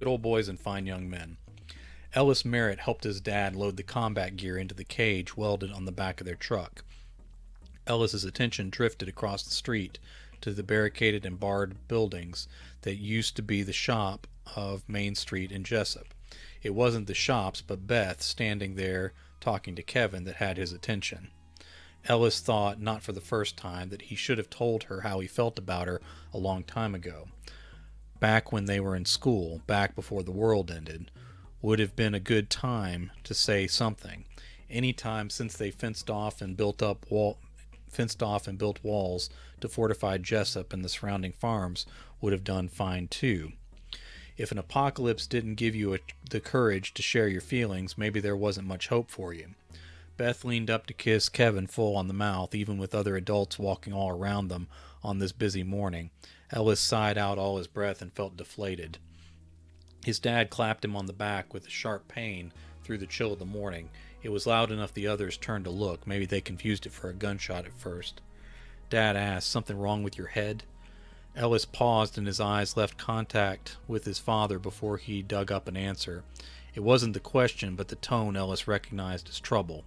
good old boys and fine young men. Ellis Merritt helped his dad load the combat gear into the cage welded on the back of their truck. Ellis's attention drifted across the street to the barricaded and barred buildings that used to be the shop of Main Street in Jessup. It wasn't the shops, but Beth standing there talking to Kevin that had his attention. Ellis thought, not for the first time, that he should have told her how he felt about her a long time ago. Back when they were in school, back before the world ended, would have been a good time to say something. Any time since they fenced off and built walls to fortify Jessup and the surrounding farms would have done fine too. If an apocalypse didn't give you the courage to share your feelings, maybe there wasn't much hope for you. Beth leaned up to kiss Kevin full on the mouth, even with other adults walking all around them on this busy morning. Ellis sighed out all his breath and felt deflated. His dad clapped him on the back with a sharp pain through the chill of the morning. It was loud enough the others turned to look. Maybe they confused it for a gunshot at first. Dad asked, "Something wrong with your head?" Ellis paused and his eyes left contact with his father before he dug up an answer. It wasn't the question, but the tone Ellis recognized as trouble.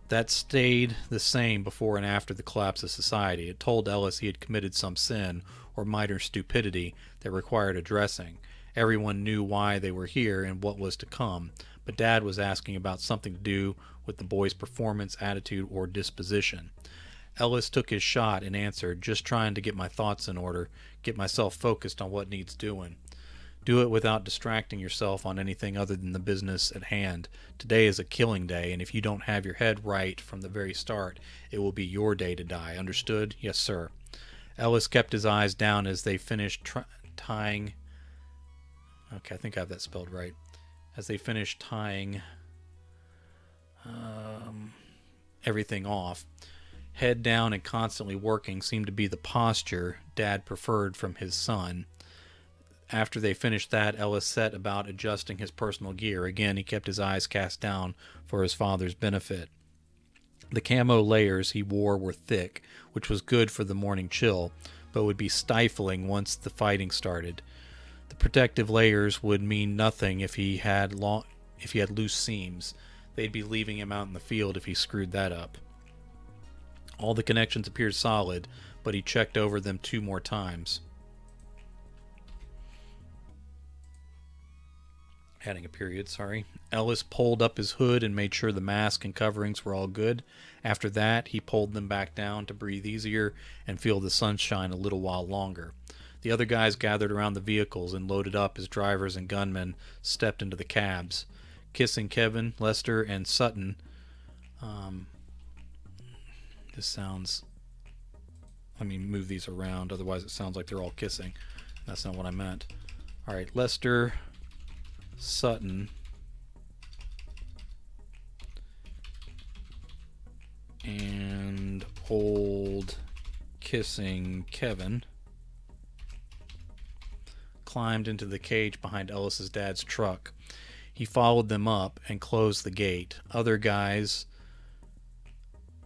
That stayed the same before and after the collapse of society. It told Ellis he had committed some sin or minor stupidity that required addressing. Everyone knew why they were here and what was to come, but Dad was asking about something to do with the boy's performance, attitude, or disposition. Ellis took his shot and answered, "Just trying to get my thoughts in order, get myself focused on what needs doing. Do it without distracting yourself on anything other than the business at hand. Today is a killing day, and if you don't have your head right from the very start, it will be your day to die. Understood?" "Yes, sir." Ellis kept his eyes down as they finished tying... Okay, I think I have that spelled right. As they finished tying everything off. Head down and constantly working seemed to be the posture Dad preferred from his son. After they finished that, Ellis set about adjusting his personal gear. Again, he kept his eyes cast down for his father's benefit. The camo layers he wore were thick, which was good for the morning chill, but would be stifling once the fighting started. The protective layers would mean nothing if he had loose seams. They'd be leaving him out in the field if he screwed that up. All the connections appeared solid, but he checked over them 2 more times. Adding a period, sorry. Ellis pulled up his hood and made sure the mask and coverings were all good. After that, he pulled them back down to breathe easier and feel the sunshine a little while longer. The other guys gathered around the vehicles and loaded up as drivers and gunmen stepped into the cabs. Kissing Kevin, Lester, and Sutton. This sounds... Let me move these around, otherwise it sounds like they're all kissing. That's not what I meant. Alright, Lester, Sutton, and old kissing Kevin climbed into the cage behind Ellis's dad's truck. He followed them up and closed the gate. Other guys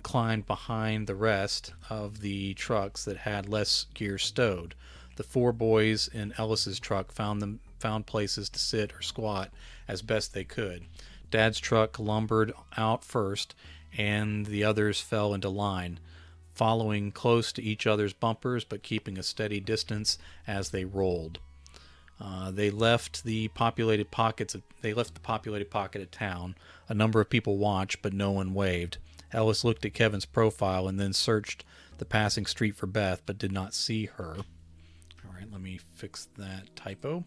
climbed behind the rest of the trucks that had less gear stowed. The 4 boys in Ellis's truck found places to sit or squat as best they could. Dad's truck lumbered out first, and the others fell into line, following close to each other's bumpers but keeping a steady distance as they rolled. They left the populated pocket of town. A number of people watched, but no one waved. Ellis looked at Kevin's profile and then searched the passing street for Beth, but did not see her. All right, let me fix that typo.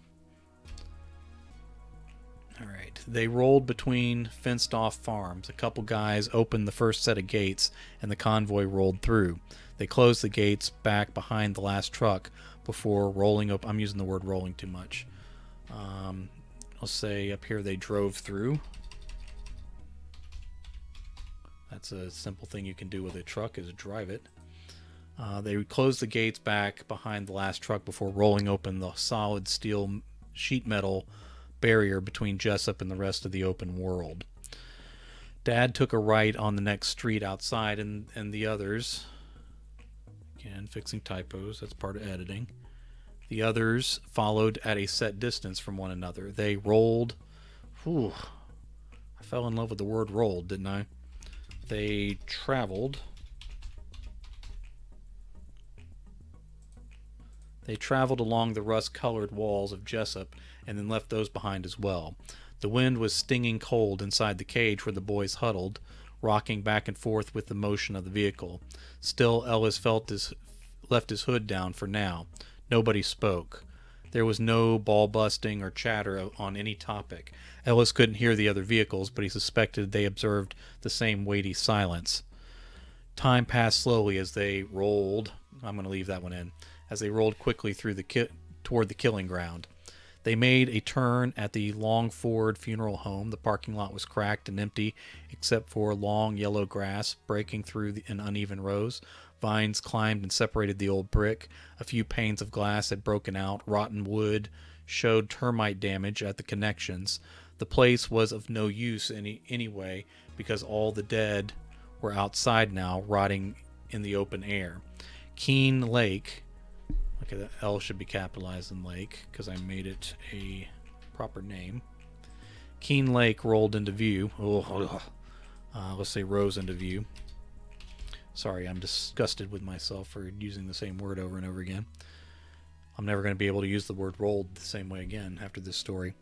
All right, they rolled between fenced-off farms. A couple guys opened the first set of gates, and the convoy rolled through. They closed the gates back behind the last truck before rolling up. I'm using the word rolling too much. I'll say up here they drove through. That's a simple thing you can do with a truck, is drive it. They closed the gates back behind the last truck before rolling open the solid steel sheet metal barrier between Jessup and the rest of the open world. Dad took a right on the next street outside, and the others, again, fixing typos, that's part of editing. The others followed at a set distance from one another. They rolled. Whew, I fell in love with the word rolled, didn't I? They traveled. They traveled along the rust-colored walls of Jessup and then left those behind as well. The wind was stinging cold inside the cage where the boys huddled, rocking back and forth with the motion of the vehicle. Still, Ellis left his hood down for now. Nobody spoke. There was no ball-busting or chatter on any topic. Ellis couldn't hear the other vehicles, but he suspected they observed the same weighty silence. Time passed slowly as they rolled. I'm going to leave that one in. As they rolled quickly through toward the killing ground. They made a turn at the Longford funeral home. The parking lot was cracked and empty, except for long yellow grass breaking through in uneven rows. Vines climbed and separated the old brick. A few panes of glass had broken out. Rotten wood showed termite damage at the connections. The place was of no use anyway, because all the dead were outside now, rotting in the open air. Keene Lake, okay, the L should be capitalized in Lake, because I made it a proper name. Keene Lake rolled into view. Let's say rose into view. Sorry, I'm disgusted with myself for using the same word over and over again. I'm never going to be able to use the word rolled the same way again after this story.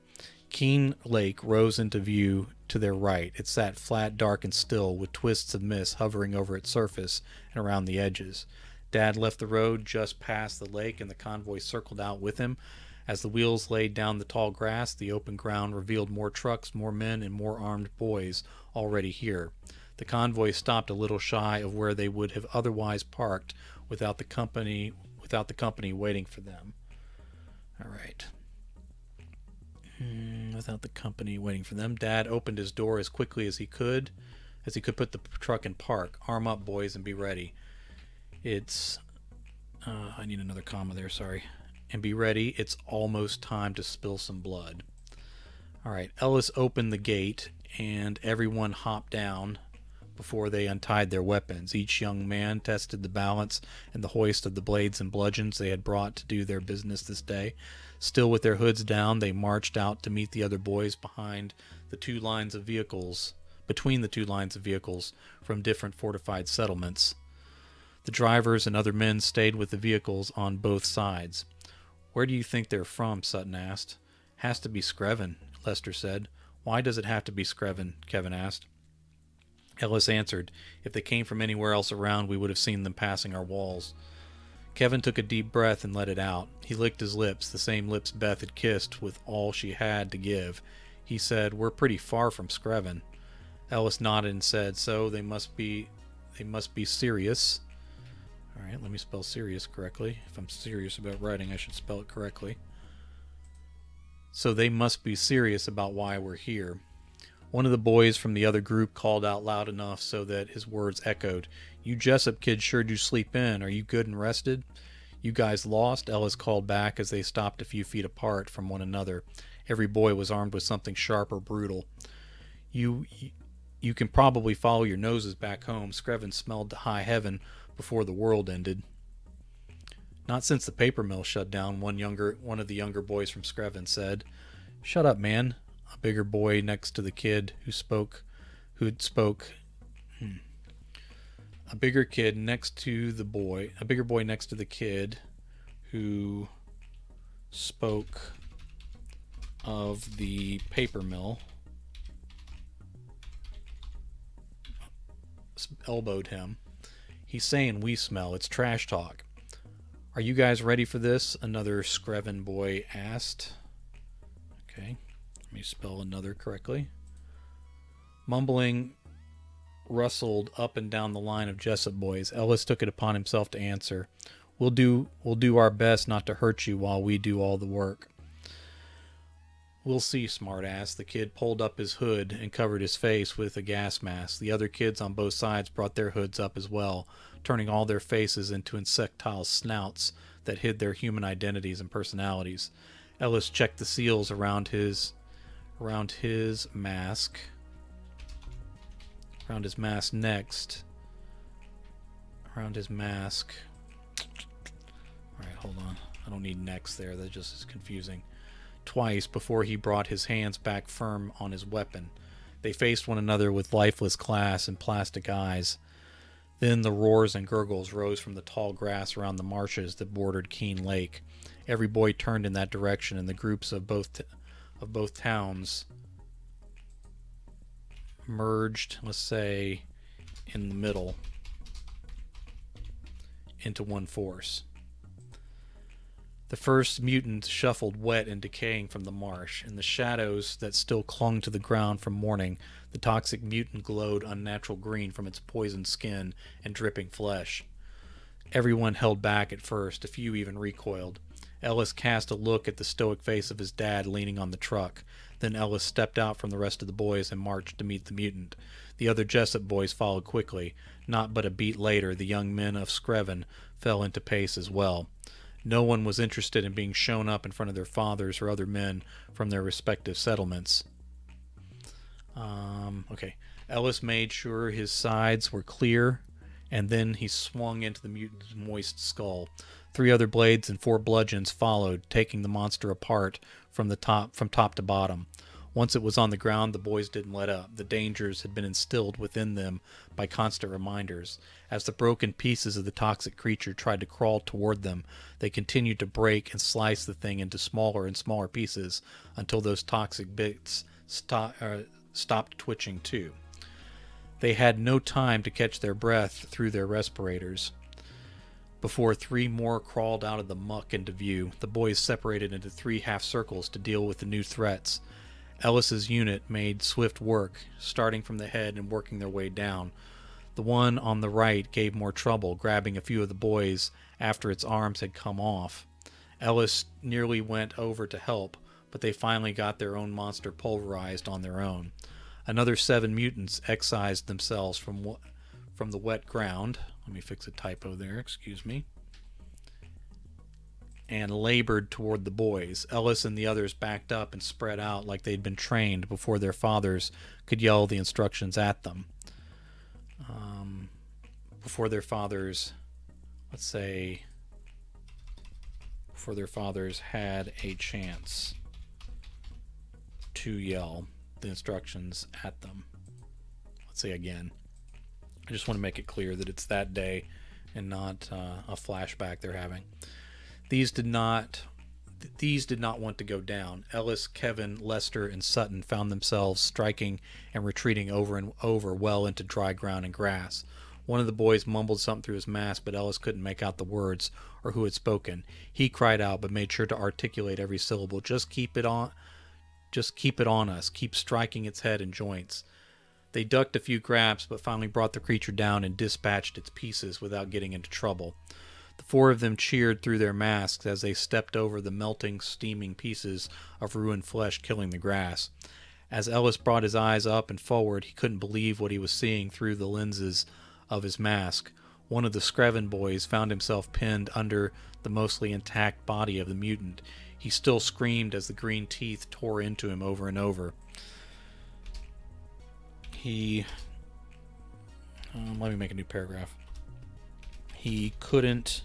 Keene Lake rose into view to their right. It sat flat, dark, and still, with twists of mist hovering over its surface and around the edges. Dad left the road just past the lake, and the convoy circled out with him. As the wheels laid down the tall grass, the open ground revealed more trucks, more men, and more armed boys already here. The convoy stopped a little shy of where they would have otherwise parked without the company waiting for them. All right. Without the company waiting for them, Dad opened his door as quickly as he could put the truck in park. Arm up, boys, and be ready. It's I need another comma there, sorry. And be ready, it's almost time to spill some blood. All right, Ellis opened the gate, and everyone hopped down before they untied their weapons. Each young man tested the balance and the hoist of the blades and bludgeons they had brought to do their business this day. Still with their hoods down, they marched out to meet the other boys between the two lines of vehicles from different fortified settlements. The drivers and other men stayed with the vehicles on both sides. "Where do you think they're from?" Sutton asked. "Has to be Screven," Lester said. "Why does it have to be Screven?" Kevin asked. Ellis answered, "If they came from anywhere else around, we would have seen them passing our walls." Kevin took a deep breath and let it out. He licked his lips, the same lips Beth had kissed with all she had to give. He said, "We're pretty far from Screven." Ellis nodded and said, "So they must be serious." All right, let me spell serious correctly. If I'm serious about writing, I should spell it correctly. "So they must be serious about why we're here." One of the boys from the other group called out loud enough so that his words echoed. "You Jessup kids sure do sleep in. Are you good and rested?" "You guys lost?" Ellis called back as they stopped a few feet apart from one another. Every boy was armed with something sharp or brutal. You can probably follow your noses back home. Screven smelled to high heaven before the world ended." "Not since the paper mill shut down," one of the younger boys from Screven said. "Shut up, man." A bigger boy next to the kid A bigger boy next to the kid who spoke of the paper mill elbowed him. "He's saying we smell. It's trash talk." "Are you guys ready for this?" another Screven boy asked. Okay, let me spell another correctly. Mumbling rustled up and down the line of Jessup boys. Ellis took it upon himself to answer. We'll do our best not to hurt you while we do all the work." "We'll see, smartass." The kid pulled up his hood and covered his face with a gas mask. The other kids on both sides brought their hoods up as well, turning all their faces into insectile snouts that hid their human identities and personalities. Ellis checked the seals around his mask next. Around his mask. Alright, hold on. I don't need next there. That just is confusing. Twice before he brought his hands back firm on his weapon. They faced one another with lifeless glass and plastic eyes. Then the roars and gurgles rose from the tall grass around the marshes that bordered Keene Lake. Every boy turned in that direction, and the groups of both towns merged, let's say, in the middle into one force. The first mutant shuffled wet and decaying from the marsh. In the shadows that still clung to the ground from morning, the toxic mutant glowed unnatural green from its poisoned skin and dripping flesh. Everyone held back at first, a few even recoiled. Ellis cast a look at the stoic face of his dad leaning on the truck. Then Ellis stepped out from the rest of the boys and marched to meet the mutant. The other Jessup boys followed quickly. Not but a beat later, the young men of Screven fell into pace as well. No one was interested in being shown up in front of their fathers or other men from their respective settlements. Okay. Ellis made sure his sides were clear, and then he swung into the mutant's moist skull. 3 other blades and 4 bludgeons followed, taking the monster apart from top to bottom. Once it was on the ground, the boys didn't let up. The dangers had been instilled within them by constant reminders. As the broken pieces of the toxic creature tried to crawl toward them, they continued to break and slice the thing into smaller and smaller pieces until those toxic bits stopped twitching too. They had no time to catch their breath through their respirators before 3 more crawled out of the muck into view. The boys separated into 3 half circles to deal with the new threats. Ellis's unit made swift work, starting from the head and working their way down. The one on the right gave more trouble, grabbing a few of the boys after its arms had come off. Ellis nearly went over to help, but they finally got their own monster pulverized on their own. Another 7 mutants excised themselves from the wet ground. Let me fix a typo there, excuse me. And labored toward the boys. Ellis and the others backed up and spread out like they'd been trained before their fathers could yell the instructions at them. Before their fathers had a chance to yell the instructions at them. Let's say again. I just want to make it clear that it's that day and not a flashback they're having. These did not want to go down. Ellis, Kevin, Lester, and Sutton found themselves striking and retreating over and over well into dry ground and grass. One of the boys mumbled something through his mask, but Ellis couldn't make out the words or who had spoken. He cried out, but made sure to articulate every syllable. Just keep it on us. Keep striking its head and joints. They ducked a few grabs, but finally brought the creature down and dispatched its pieces without getting into trouble. The 4 of them cheered through their masks as they stepped over the melting, steaming pieces of ruined flesh killing the grass. As Ellis brought his eyes up and forward, he couldn't believe what he was seeing through the lenses of his mask. One of the Screven boys found himself pinned under the mostly intact body of the mutant. He still screamed as the green teeth tore into him over and over. Let me make a new paragraph. He couldn't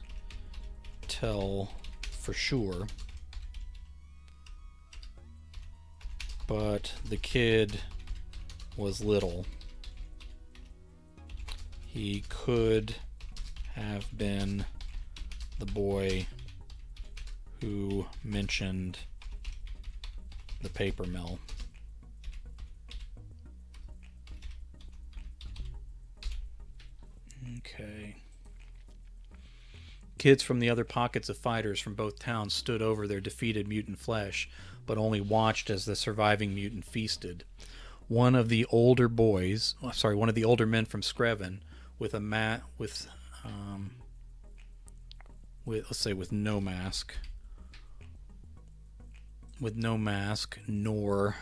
tell for sure, but the kid was little. He could have been the boy who mentioned the paper mill. Okay. Kids from the other pockets of fighters from both towns stood over their defeated mutant flesh, but only watched as the surviving mutant feasted. One of the older men from Screven, with no mask, nor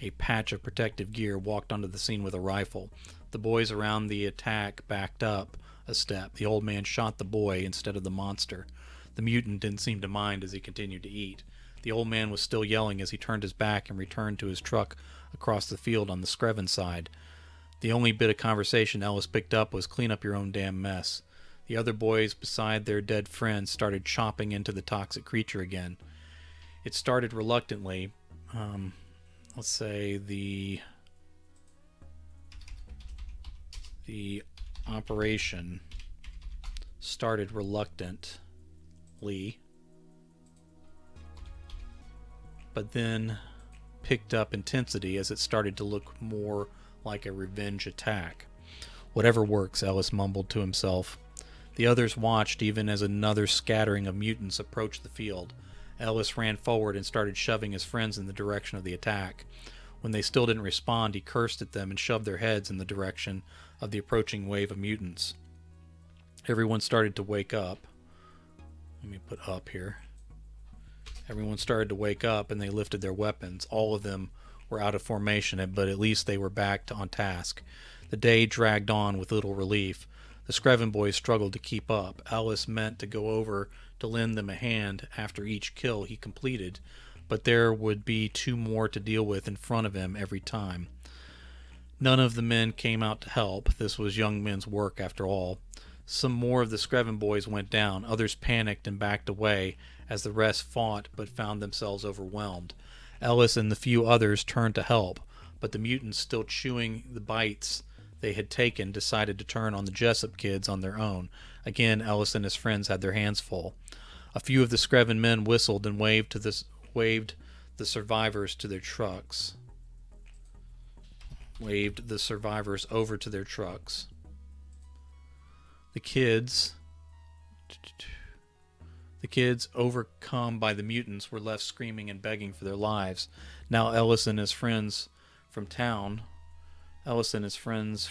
a patch of protective gear, walked onto the scene with a rifle. The boys around the attack backed up a step. The old man shot the boy instead of the monster. The mutant didn't seem to mind as he continued to eat. The old man was still yelling as he turned his back and returned to his truck across the field on the Screven side. The only bit of conversation Ellis picked up was, "Clean up your own damn mess." The other boys beside their dead friends started chopping into the toxic creature again. It started reluctantly. Let's say the operation started reluctantly, but then picked up intensity as it started to look more like a revenge attack. Whatever works, Ellis mumbled to himself. The others watched even as another scattering of mutants approached the field. Ellis ran forward and started shoving his friends in the direction of the attack. When they still didn't respond, he cursed at them and shoved their heads in the direction of the approaching wave of mutants. Everyone started to wake up. Let me put up here. Everyone started to wake up and they lifted their weapons. All of them were out of formation, but at least they were back on task. The day dragged on with little relief. The Screven boys struggled to keep up. Ellis meant to go over to lend them a hand after each kill he completed, but there would be 2 more to deal with in front of him every time. None of the men came out to help. This was young men's work after all. Some more of the Screven boys went down. Others panicked and backed away as the rest fought but found themselves overwhelmed. Ellis and the few others turned to help, but the mutants, still chewing the bites they had taken, decided to turn on the Jessup kids on their own. Again, Ellis and his friends had their hands full. A few of the Screven men whistled and waved the survivors to their trucks. Waved the survivors over to their trucks. The kids, overcome by the mutants, were left screaming and begging for their lives. Now Ellis and his friends from his town. Now Ellis and his friends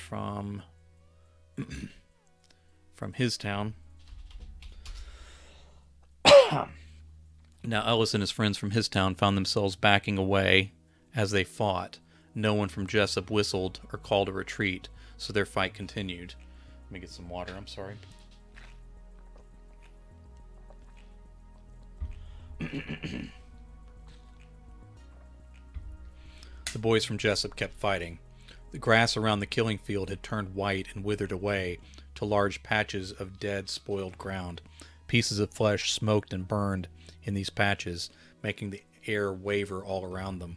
from his town found themselves backing away as they fought. No one from Jessup whistled or called a retreat, so their fight continued. Let me get some water, I'm sorry. The boys from Jessup kept fighting. The grass around the killing field had turned white and withered away to large patches of dead, spoiled ground. Pieces of flesh smoked and burned in these patches, making the air waver all around them.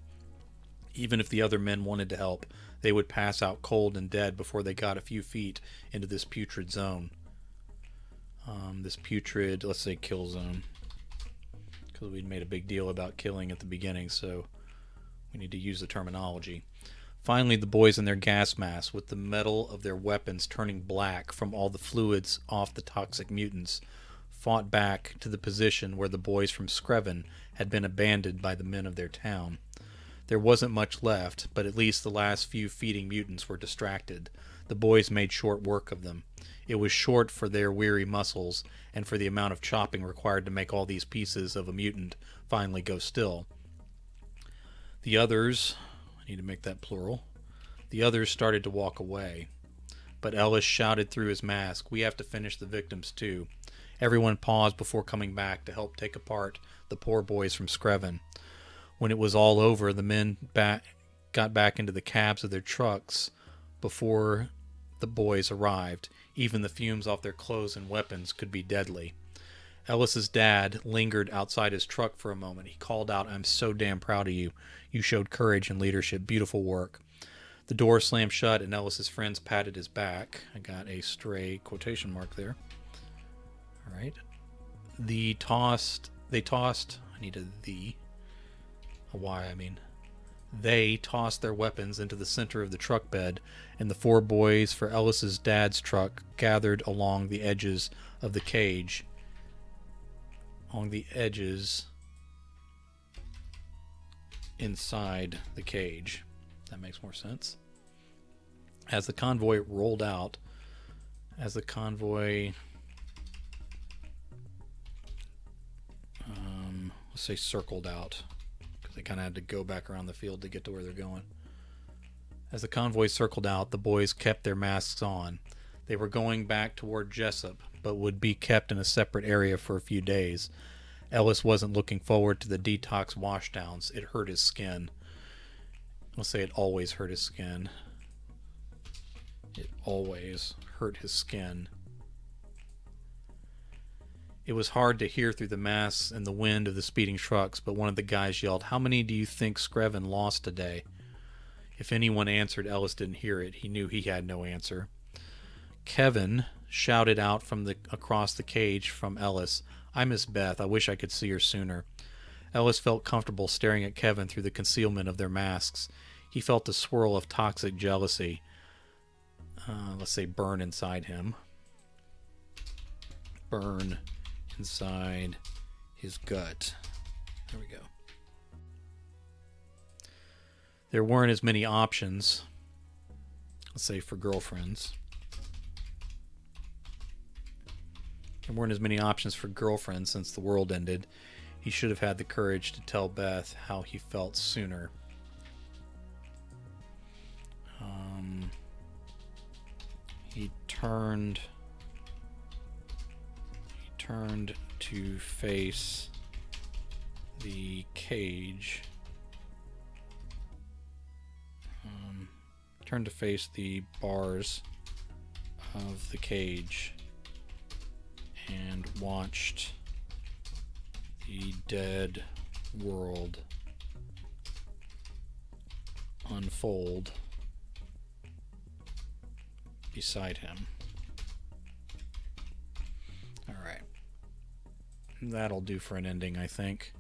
Even if the other men wanted to help, they would pass out cold and dead before they got a few feet into this putrid zone. This putrid, let's say, kill zone. Because we'd made a big deal about killing at the beginning, so we need to use the terminology. Finally, the boys in their gas masks, with the metal of their weapons turning black from all the fluids off the toxic mutants, fought back to the position where the boys from Screven had been abandoned by the men of their town. There wasn't much left, but at least the last few feeding mutants were distracted. The boys made short work of them. It was short for their weary muscles and for the amount of chopping required to make all these pieces of a mutant finally go still. The others, I need to make that plural, the others started to walk away. But Ellis shouted through his mask, "We have to finish the victims too." Everyone paused before coming back to help take apart the poor boys from Screven. When it was all over, the men got back into the cabs of their trucks before the boys arrived. Even the fumes off their clothes and weapons could be deadly. Ellis's dad lingered outside his truck for a moment. He called out, "I'm so damn proud of you. You showed courage and leadership. Beautiful work." The door slammed shut and Ellis's friends patted his back. I got a stray quotation mark there. All right. They tossed, I need They tossed their weapons into the center of the truck bed, and the 4 boys for Ellis's dad's truck gathered along the edges of the cage. Inside the cage. That makes more sense. As the convoy rolled out, let's say circled out, because they kind of had to go back around the field to get to where they're going. As the convoy circled out, the boys kept their masks on. They were going back toward Jessup, but would be kept in a separate area for a few days. Ellis wasn't looking forward to the detox washdowns. It hurt his skin. Let's say it always hurt his skin. It always hurt his skin. It was hard to hear through the mass and the wind of the speeding trucks, but one of the guys yelled, "How many do you think Screven lost today?" If anyone answered, Ellis didn't hear it. He knew he had no answer. Kevin shouted out from across the cage from Ellis, "I miss Beth. I wish I could see her sooner." Ellis felt comfortable staring at Kevin through the concealment of their masks. He felt a swirl of toxic jealousy, let's say, burn inside him. Burn inside his gut. There we go. There weren't as many options, let's say, for girlfriends. There weren't as many options for girlfriends since the world ended. He should have had the courage to tell Beth how he felt sooner. He turned to face the cage. Turned to face the bars of the cage and watched the dead world unfold beside him. All right. That'll do for an ending, I think.